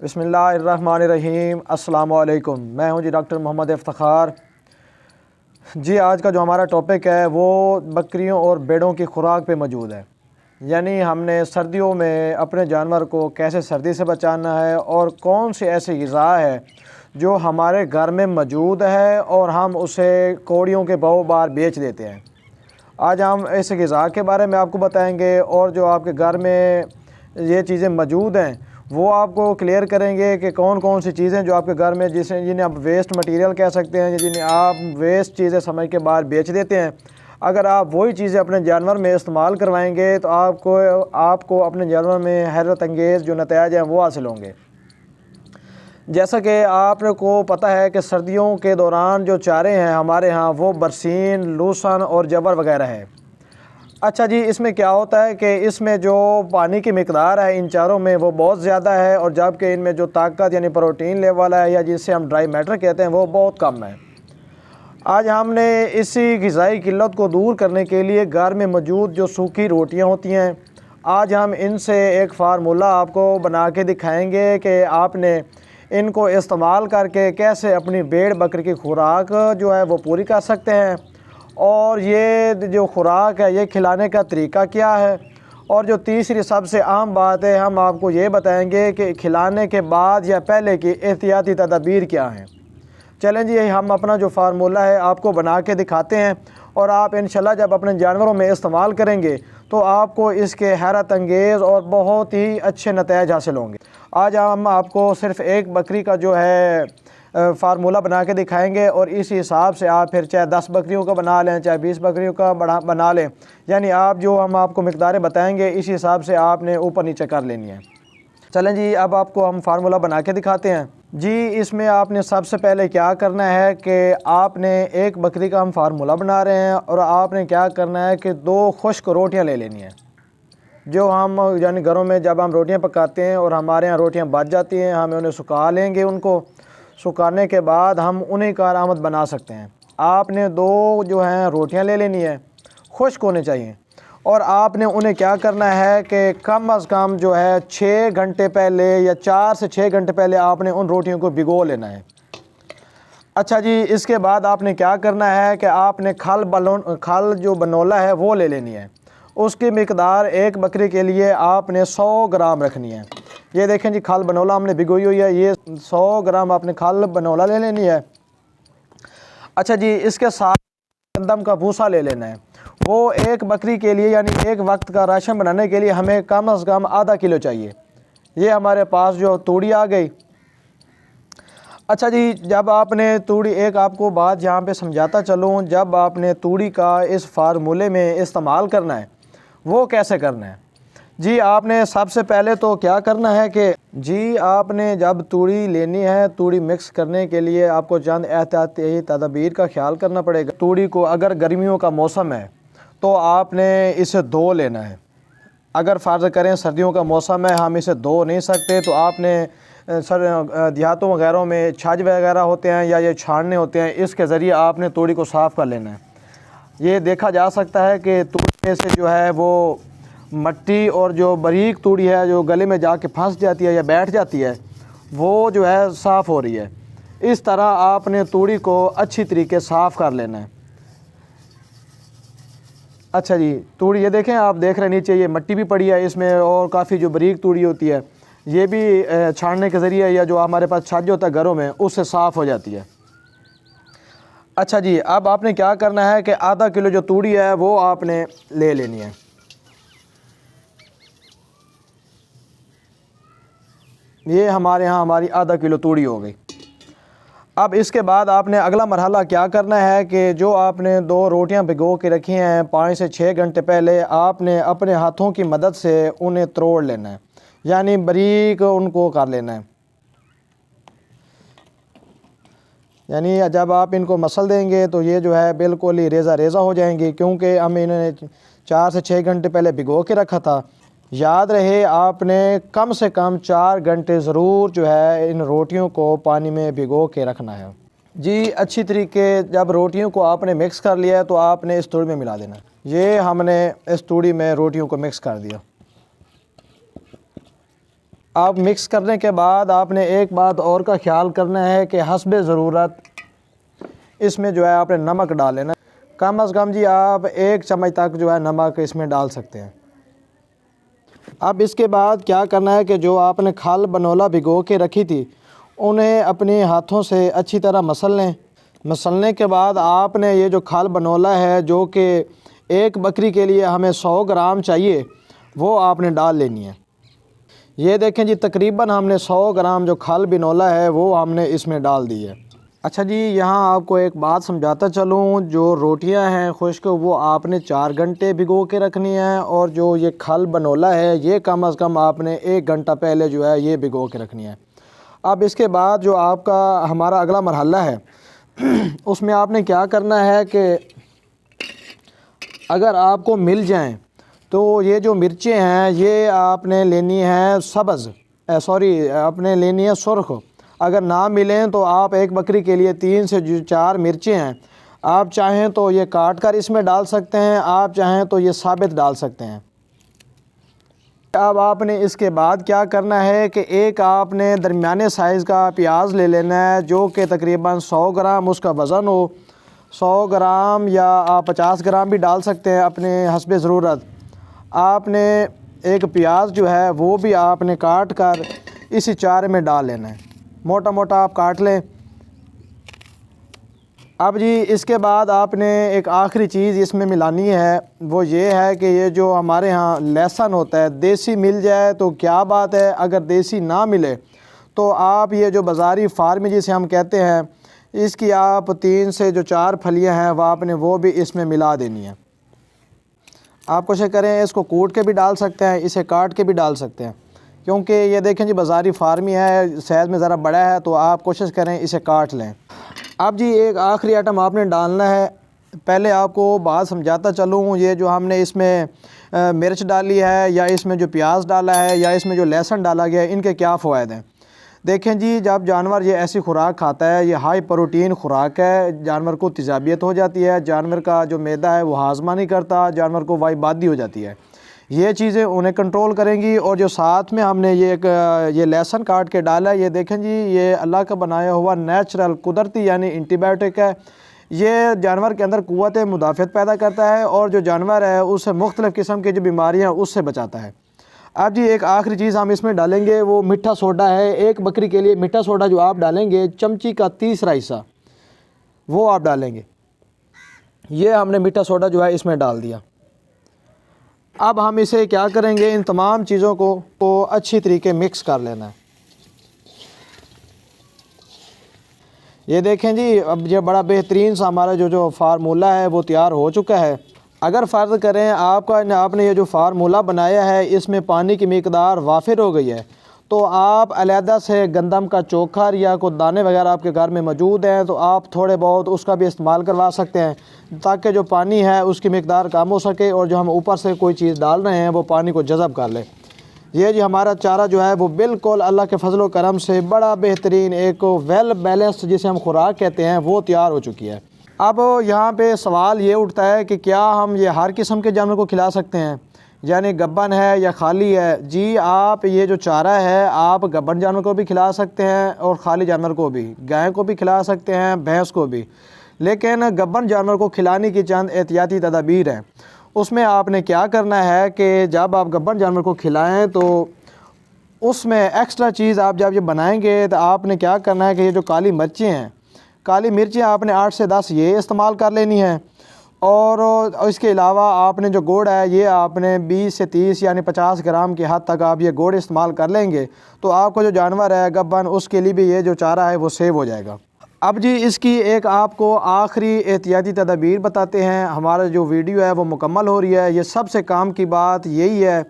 बिस्मिल्लाहिर्रहमानिर्रहीम। अस्सलामु अलैकुम। मैं हूं जी डॉक्टर मोहम्मद इफ्तिखार जी। आज का जो हमारा टॉपिक है वो बकरियों और भेड़ों की खुराक पे मौजूद है। यानी हमने सर्दियों में अपने जानवर को कैसे सर्दी से बचाना है और कौन सी ऐसी ग़िज़ा है जो हमारे घर में मौजूद है और हम उसे कौड़ियों के भाव बार बेच देते हैं। आज हम इस ग़िज़ा के बारे में आपको बताएंगे और जो आपके घर में ये चीज़ें मौजूद हैं वो आपको क्लियर करेंगे कि कौन कौन सी चीज़ें जो आपके घर में जिन्हें आप वेस्ट मटेरियल कह सकते हैं, जिन्हें आप वेस्ट चीज़ें समझ के बाहर बेच देते हैं। अगर आप वही चीज़ें अपने जानवर में इस्तेमाल करवाएंगे तो आपको अपने जानवर में हैरत अंगेज़ जो नतीजे हैं वो हासिल होंगे। जैसा कि आपको पता है कि सर्दियों के दौरान जो चारे हैं हमारे यहाँ वो बरसीन, लूसन और जबर वगैरह है। अच्छा जी, इसमें क्या होता है कि इसमें जो पानी की मिकदार है इन चारों में वो बहुत ज़्यादा है और जबकि इनमें जो ताकत यानी प्रोटीन लेवल है या जिसे हम ड्राई मैटर कहते हैं वो बहुत कम है। आज हमने इसी ग़िज़ाई किल्लत को दूर करने के लिए घर में मौजूद जो सूखी रोटियां होती हैं, आज हम इनसे एक फार्मूला आपको बना के दिखाएंगे कि आपने इनको इस्तेमाल करके कैसे अपनी भेड़ बकरी की खुराक जो है वो पूरी कर सकते हैं और ये जो खुराक है ये खिलाने का तरीका क्या है। और जो तीसरी सबसे अहम बात है, हम आपको ये बताएंगे कि खिलाने के बाद या पहले की एहतियाती तदाबीर क्या हैं। चलें जी, हम अपना जो फार्मूला है आपको बना के दिखाते हैं और आप इंशाल्लाह जब अपने जानवरों में इस्तेमाल करेंगे तो आपको इसके हैरत अंगेज़ और बहुत ही अच्छे नतीजे हासिल होंगे। आज हम आपको सिर्फ़ एक बकरी का जो है फार्मूला बना के दिखाएंगे और इसी हिसाब से आप फिर चाहे 10 बकरियों का बना लें, चाहे 20 बकरियों का बना लें, यानी आप जो हम आपको मिकदारें बताएंगे इसी हिसाब से आपने ऊपर नीचे कर लेनी है। चलें जी, अब आपको हम फार्मूला बना के दिखाते हैं जी। इसमें आपने सबसे पहले क्या करना है कि आपने एक बकरी का हम फार्मूला बना रहे हैं और आपने क्या करना है कि 2 खुश्क रोटियां ले लेनी है। जो हम यानी घरों में जब हम रोटियां पकाते हैं और हमारे यहाँ रोटियां बच जाती हैं, हम उन्हें सुखा लेंगे। उनको सुखाने के बाद हम उन्हें कारआमद बना सकते हैं। आपने 2 जो हैं रोटियां ले लेनी है, खुश्क होनी चाहिए और आपने उन्हें क्या करना है कि कम अज़ कम जो है 6 घंटे पहले या 4 से 6 घंटे पहले आपने उन रोटियों को भिगो लेना है। अच्छा जी, इसके बाद आपने क्या करना है कि आपने खल जो बनोला है वो ले लेनी है। उसकी मिकदार एक बकरी के लिए आपने 100 ग्राम रखनी है। ये देखें जी, खल बनोला हमने भिगोई हुई है, ये 100 ग्राम आपने खल बनोला ले लेनी है। अच्छा जी, इसके साथ गंदम का भूसा ले लेना है। वो एक बकरी के लिए यानी एक वक्त का राशन बनाने के लिए हमें कम अज़ कम आधा किलो चाहिए। ये हमारे पास जो तूड़ी आ गई। अच्छा जी, जब आपने तूड़ी, एक आपको बात यहाँ पे समझाता चलूँ, जब आपने तूड़ी का इस फार्मूले में इस्तेमाल करना है वो कैसे करना है जी। आपने सबसे पहले तो क्या करना है कि जी आपने जब तूड़ी लेनी है, तूड़ी मिक्स करने के लिए आपको चंद एहतियाती तदाबीर का ख्याल करना पड़ेगा। तूड़ी को अगर गर्मियों का मौसम है तो आपने इसे धो लेना है। अगर फ़र्ज़ करें सर्दियों का मौसम है, हम इसे धो नहीं सकते, तो आपने देहातों वगैरह में छाछ वगैरह होते हैं या ये छानने होते हैं, इसके ज़रिए आपने तूड़ी को साफ़ कर लेना है। ये देखा जा सकता है कि तूड़ी में से जो है वो मट्टी और जो बारीक तूड़ी है जो गले में जाके फंस जाती है या बैठ जाती है वो जो है साफ़ हो रही है। इस तरह आपने तूड़ी को अच्छी तरीके साफ़ कर लेना है। अच्छा जी, तूड़ी ये देखें, आप देख रहे हैं नीचे ये मट्टी भी पड़ी है इसमें और काफ़ी जो बारीक तूड़ी होती है ये भी छानने के ज़रिए या जो हमारे पास छाछ होता है घरों में उससे साफ़ हो जाती है। अच्छा जी, अब आपने क्या करना है कि आधा किलो जो तूड़ी है वो आपने ले लेनी है। ये हमारे यहाँ हमारी आधा किलो तूड़ी हो गई। अब इसके बाद आपने अगला मरहला क्या करना है कि जो आपने 2 रोटियां भिगो के रखी हैं 5 से 6 घंटे पहले, आपने अपने हाथों की मदद से उन्हें तोड़ लेना है, यानी बारीक उनको कर लेना है। यानी जब आप इनको मसल देंगे तो ये जो है बिल्कुल ही रेज़ा रेज़ा हो जाएंगी, क्योंकि हम इन्हें 4 से 6 घंटे पहले भिगो के रखा था। याद रहे आपने कम से कम 4 घंटे ज़रूर जो है इन रोटियों को पानी में भिगो के रखना है जी। अच्छी तरीके जब रोटियों को आपने मिक्स कर लिया है तो आपने इस तूड़ी में मिला देना। ये हमने इस तूड़ी में रोटियों को मिक्स कर दिया। आप मिक्स करने के बाद आपने एक बात और का ख्याल करना है कि हस्बे ज़रूरत इसमें जो है आपने नमक डाल लेना। कम अज़ कम जी आप 1 चम्मच तक जो है नमक इसमें डाल सकते हैं। अब इसके बाद क्या करना है कि जो आपने खाल बनोला भिगो के रखी थी उन्हें अपने हाथों से अच्छी तरह मसल लें। मसलने के बाद आपने ये जो खाल बनोला है जो कि एक बकरी के लिए हमें 100 ग्राम चाहिए वो आपने डाल लेनी है। ये देखें जी तकरीबन हमने 100 ग्राम जो खाल बिनोला है वो हमने इसमें डाल दी है। अच्छा जी, यहाँ आपको एक बात समझाता चलूँ, जो रोटियां हैं खुश्क वो आपने 4 घंटे भिगो के रखनी है और जो ये खाल बनोला है ये कम अज़ कम आपने 1 घंटा पहले जो है ये भिगो के रखनी है। अब इसके बाद जो आपका हमारा अगला मरहला है उसमें आपने क्या करना है कि अगर आपको मिल जाएं तो ये जो मिर्चें हैं ये आपने लेनी है सब्ज़, आपने लेनी है सुर्ख। अगर ना मिलें तो आप एक बकरी के लिए 3 से 4 मिर्चें हैं, आप चाहें तो ये काट कर इसमें डाल सकते हैं, आप चाहें तो ये साबित डाल सकते हैं। अब आपने इसके बाद क्या करना है कि एक आपने दरमियाने साइज़ का प्याज ले लेना है जो कि तकरीबन 100 ग्राम उसका वज़न हो। 100 ग्राम या आप 50 ग्राम भी डाल सकते हैं अपने हस्बे ज़रूरत। आपने एक प्याज जो है वो भी आपने काट कर इसी चारे में डाल लेना है, मोटा मोटा आप काट लें। अब जी इसके बाद आपने एक आखिरी चीज़ इसमें मिलानी है, वो ये है कि ये जो हमारे यहाँ लहसुन होता है देसी मिल जाए तो क्या बात है, अगर देसी ना मिले तो आप ये जो बाज़ारी फार्मी जिसे हम कहते हैं इसकी आप 3 से जो 4 फलियाँ हैं वह आपने वो भी इसमें मिला देनी है। आप कोशिश करें इसको कूट के भी डाल सकते हैं, इसे काट के भी डाल सकते हैं, क्योंकि ये देखें जी बाज़ारी फार्मी है, साइज़ में ज़रा बड़ा है, तो आप कोशिश करें इसे काट लें। अब जी एक आखिरी आइटम आपने डालना है। पहले आपको बात समझाता चलूँ, ये जो हमने इसमें मिर्च डाली है या इसमें जो प्याज डाला है या इसमें जो लहसुन डाला गया है, इनके क्या फ़वाइद हैं। देखें जी, जब जानवर ये ऐसी खुराक खाता है, ये हाई प्रोटीन खुराक है, जानवर को तेज़ाबियत हो जाती है, जानवर का जो मैदा है वो हाजमा नहीं करता, जानवर को वाईबादी हो जाती है। ये चीज़ें उन्हें कंट्रोल करेंगी। और जो साथ में हमने ये लहसुन काट के डाला है, ये देखें जी ये अल्लाह का बनाया हुआ नेचुरल कुदरती यानी एंटीबायोटिक है। ये जानवर के अंदर क़ुव्वत मुदाफ़त पैदा करता है और जो जानवर है उससे मुख्तलिफ़ किस्म की जो बीमारियाँ उससे बचाता है। अब जी एक आखिरी चीज़ हम इसमें डालेंगे वो मीठा सोडा है। एक बकरी के लिए मीठा सोडा जो आप डालेंगे चमची का 3रा हिस्सा वो आप डालेंगे। ये हमने मीठा सोडा जो है इसमें डाल दिया। अब हम इसे क्या करेंगे, इन तमाम चीज़ों को अच्छी तरीके मिक्स कर लेना है। ये देखें जी, अब ये बड़ा बेहतरीन सा हमारा जो फार्मूला है वो तैयार हो चुका है। अगर फ़र्ज़ करें आपने ये जो फार्मूला बनाया है इसमें पानी की मिकदार वाफिर हो गई है, तो आप अलहदा से गंदम का चोखर या कोई दाने वगैरह आपके घर में मौजूद हैं तो आप थोड़े बहुत उसका भी इस्तेमाल करवा सकते हैं, ताकि जो पानी है उसकी मिकदार कम हो सके और जो हम ऊपर से कोई चीज़ डाल रहे हैं वो पानी को जज़ब कर ले। ये जी हमारा चारा जो है वो बिल्कुल अल्लाह के फजल व करम से बड़ा बेहतरीन एक वेल बैलेंस्ड जिसे हम खुराक कहते हैं वो तैयार हो चुकी है। अब यहाँ पे सवाल ये उठता है कि क्या हम ये हर किस्म के जानवर को खिला सकते हैं, यानी गब्बन है या खाली है। जी आप ये जो चारा है आप गब्बन जानवर को भी खिला सकते हैं और खाली जानवर को भी, गाय को भी खिला सकते हैं, भैंस को भी। लेकिन गब्बन जानवर को खिलाने की चंद एहतियाती तदाबीर हैं। उसमें आपने क्या करना है कि जब आप गब्बन जानवर को खिलाएँ तो उसमें एक्स्ट्रा चीज़ आप जब ये बनाएँगे तो आपने क्या करना है कि ये जो काली मिर्चें हैं, काली मिर्चें आपने 8 से 10 ये इस्तेमाल कर लेनी है। और इसके अलावा आपने जो गुड़ है ये आपने 20 से 30 यानी 50 ग्राम की हद तक आप ये गुड़ इस्तेमाल कर लेंगे तो आपको जो जानवर है गब्बन उसके लिए भी ये जो चारा है वो सेव हो जाएगा। अब जी इसकी एक आपको आखिरी एहतियाती तदाबीर बताते हैं। हमारा जो वीडियो है वो मुकम्मल हो रही है। ये सबसे काम की बात यही है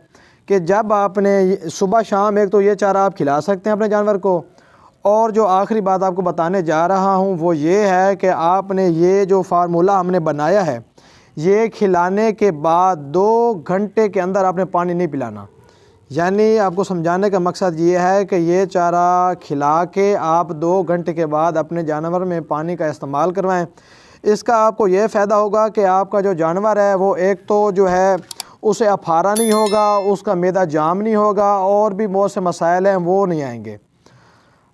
कि जब आपने सुबह शाम एक तो ये चारा आप खिला सकते हैं अपने जानवर को, और जो आखिरी बात आपको बताने जा रहा हूँ वो ये है कि आपने ये जो फार्मूला हमने बनाया है ये खिलाने के बाद 2 घंटे के अंदर आपने पानी नहीं पिलाना। यानी आपको समझाने का मकसद ये है कि ये चारा खिला के आप 2 घंटे के बाद अपने जानवर में पानी का इस्तेमाल करवाएं। इसका आपको ये फ़ायदा होगा कि आपका जो जानवर है वो एक तो जो है उसे अफारा नहीं होगा, उसका मैदा जाम नहीं होगा और भी बहुत से मसाइल हैं वो नहीं आएंगे।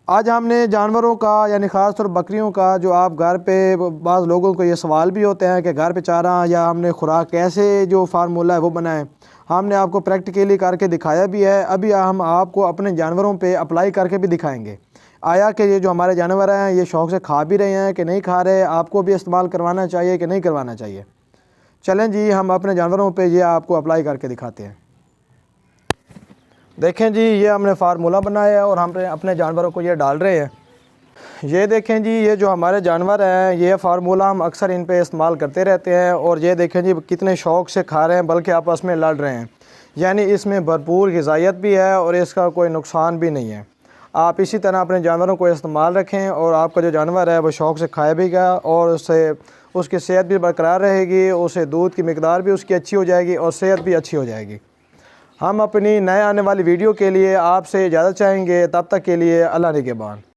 आज हमने जानवरों का यानी ख़ास तौर बकरियों का जो आप घर पे बाज़ लोगों को ये सवाल भी होते हैं कि घर पे चारा या हमने खुराक कैसे जो फार्मूला है वो बनाएं, हमने आपको प्रैक्टिकली करके दिखाया भी है। अभी हम आपको अपने जानवरों पे अप्लाई करके भी दिखाएंगे। आया कि ये जो हमारे जानवर हैं ये शौक़ से खा भी रहे हैं कि नहीं खा रहे, आपको भी इस्तेमाल करवाना चाहिए कि नहीं करवाना चाहिए। चलें जी, हम अपने जानवरों पे ये आपको अप्लाई करके दिखाते हैं। देखें जी, ये हमने फार्मूला बनाया है और हम अपने जानवरों को ये डाल रहे हैं। ये देखें जी, ये जो हमारे जानवर हैं ये फार्मूला हम अक्सर इन पे इस्तेमाल करते रहते हैं और ये देखें जी कितने शौक़ से खा रहे हैं, बल्कि आपस में लड़ रहे हैं। यानी इसमें भरपूर ग़िज़ाइयत भी है और इसका कोई नुकसान भी नहीं है। आप इसी तरह अपने जानवरों को इस्तेमाल रखें और आपका जो जानवर है वो शौक़ से खाएगा और उससे उसकी सेहत भी बरकरार रहेगी, उसे दूध की मिकदार भी उसकी अच्छी हो जाएगी और सेहत भी अच्छी हो जाएगी। हम अपनी नए आने वाली वीडियो के लिए आपसे इजाज़त चाहेंगे। तब तक के लिए अल्लाह निगहबान।